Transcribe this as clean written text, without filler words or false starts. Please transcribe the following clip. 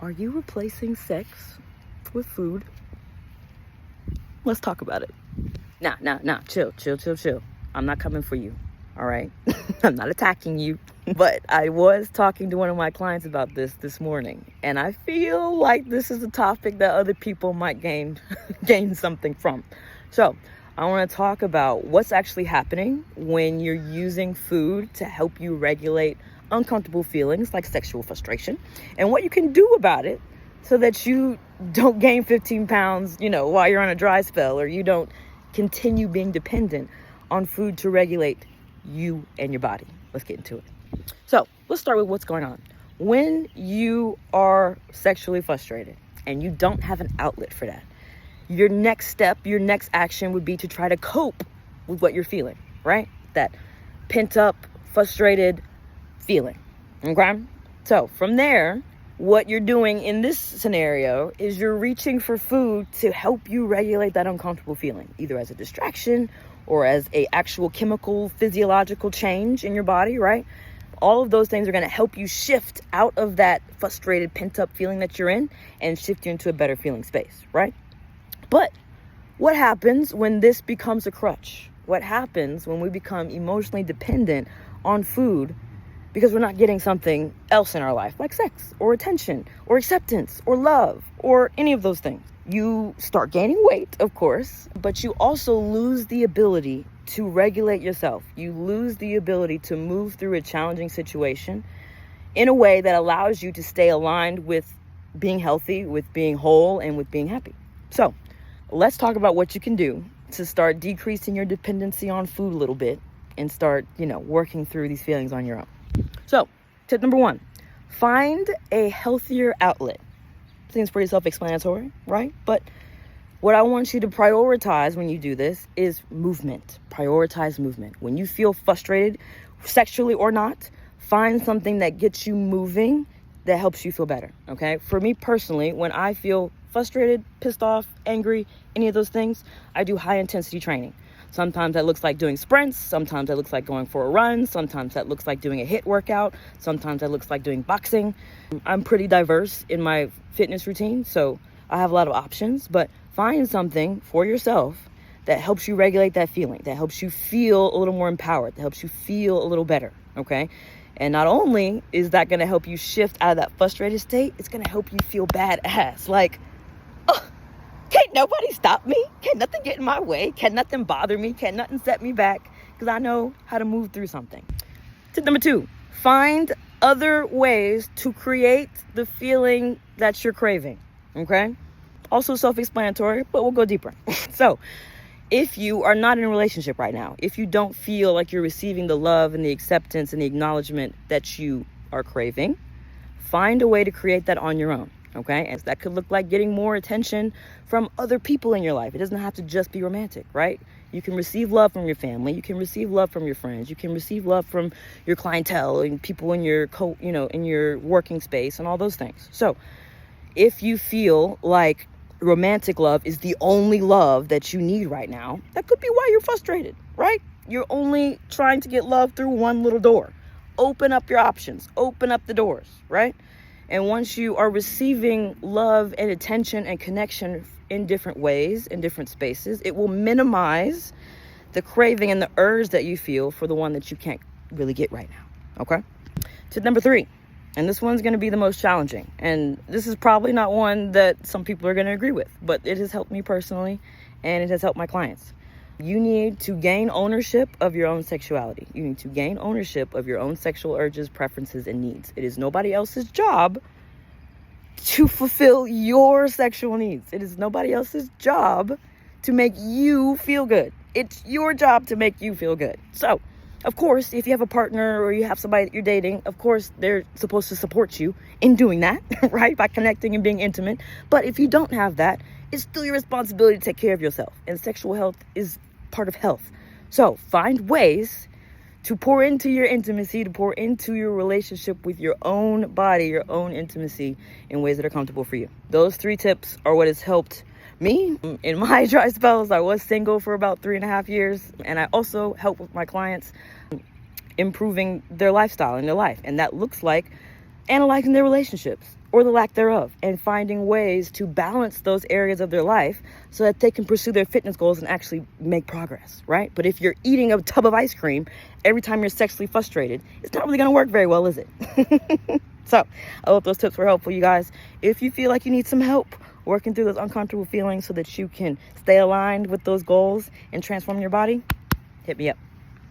Are you replacing sex with food? Let's talk about it. Nah. Chill. I'm not coming for you. All right. I'm not attacking you. But I was talking to one of my clients about this morning. And I feel like this is a topic that other people might gain something from. So I want to talk about what's actually happening when you're using food to help you regulate uncomfortable feelings like sexual frustration, and what you can do about it so that you don't gain 15 pounds, while you're on a dry spell, or you don't continue being dependent on food to regulate you and your body. Let's get into it. So let's start with what's going on. When you are sexually frustrated and you don't have an outlet for that, your next step, your next action would be to try to cope with what you're feeling, right? That pent-up, frustrated feeling, okay? So from there, what you're doing in this scenario is you're reaching for food to help you regulate that uncomfortable feeling, either as a distraction or as a actual chemical, physiological change in your body, right? All of those things are going to help you shift out of that frustrated, pent-up feeling that you're in and shift you into a better feeling space, right? But what happens when this becomes a crutch? What happens when we become emotionally dependent on food because we're not getting something else in our life, like sex or attention or acceptance or love or any of those things? You start gaining weight, of course, but you also lose the ability to regulate yourself. You lose the ability to move through a challenging situation in a way that allows you to stay aligned with being healthy, with being whole, and with being happy. So let's talk about what you can do to start decreasing your dependency on food a little bit and start, working through these feelings on your own. So, tip number 1, find a healthier outlet. Seems pretty self-explanatory, right? But what I want you to prioritize when you do this is movement. Prioritize movement. When you feel frustrated, sexually or not, find something that gets you moving that helps you feel better, okay? For me personally, when I feel frustrated, pissed off, angry, any of those things, I do high intensity training. Sometimes that looks like doing sprints. Sometimes that looks like going for a run. Sometimes that looks like doing a HIIT workout. Sometimes that looks like doing boxing. I'm pretty diverse in my fitness routine, so I have a lot of options, but find something for yourself that helps you regulate that feeling, that helps you feel a little more empowered, that helps you feel a little better, okay? And not only is that going to help you shift out of that frustrated state, it's going to help you feel badass. Like, can't nobody stop me? Can't nothing get in my way? Can't nothing bother me? Can't nothing set me back? Because I know how to move through something. Tip number 2, find other ways to create the feeling that you're craving, okay? Also self-explanatory, but we'll go deeper. So, if you are not in a relationship right now, if you don't feel like you're receiving the love and the acceptance and the acknowledgement that you are craving, find a way to create that on your own. Okay, and that could look like getting more attention from other people in your life. It doesn't have to just be romantic, right? You can receive love from your family. You can receive love from your friends. You can receive love from your clientele and people in your in your working space and all those things. So if you feel like romantic love is the only love that you need right now, that could be why you're frustrated, right? You're only trying to get love through one little door. Open up your options. Open up the doors, right? And once you are receiving love and attention and connection in different ways, in different spaces, it will minimize the craving and the urge that you feel for the one that you can't really get right now, okay? Tip number 3, and this one's going to be the most challenging. And this is probably not one that some people are going to agree with, but it has helped me personally, and it has helped my clients. You need to gain ownership of your own sexuality. You need to gain ownership of your own sexual urges, preferences, and needs. It is nobody else's job to fulfill your sexual needs. It is nobody else's job to make you feel good. It's your job to make you feel good. So, of course, if you have a partner or you have somebody that you're dating, of course, they're supposed to support you in doing that, right? By connecting and being intimate. But if you don't have that, it's still your responsibility to take care of yourself. And sexual health is part of health. So find ways to pour into your intimacy, to pour into your relationship with your own body, your own intimacy in ways that are comfortable for you. Those 3 tips are what has helped me in my dry spells. I was single for about 3.5 years, and I also help with my clients improving their lifestyle and their life. And that looks like analyzing their relationships or the lack thereof, and finding ways to balance those areas of their life so that they can pursue their fitness goals and actually make progress, right? But if you're eating a tub of ice cream every time you're sexually frustrated, it's not really going to work very well, is it? So I hope those tips were helpful, you guys. If you feel like you need some help working through those uncomfortable feelings so that you can stay aligned with those goals and transform your body, hit me up.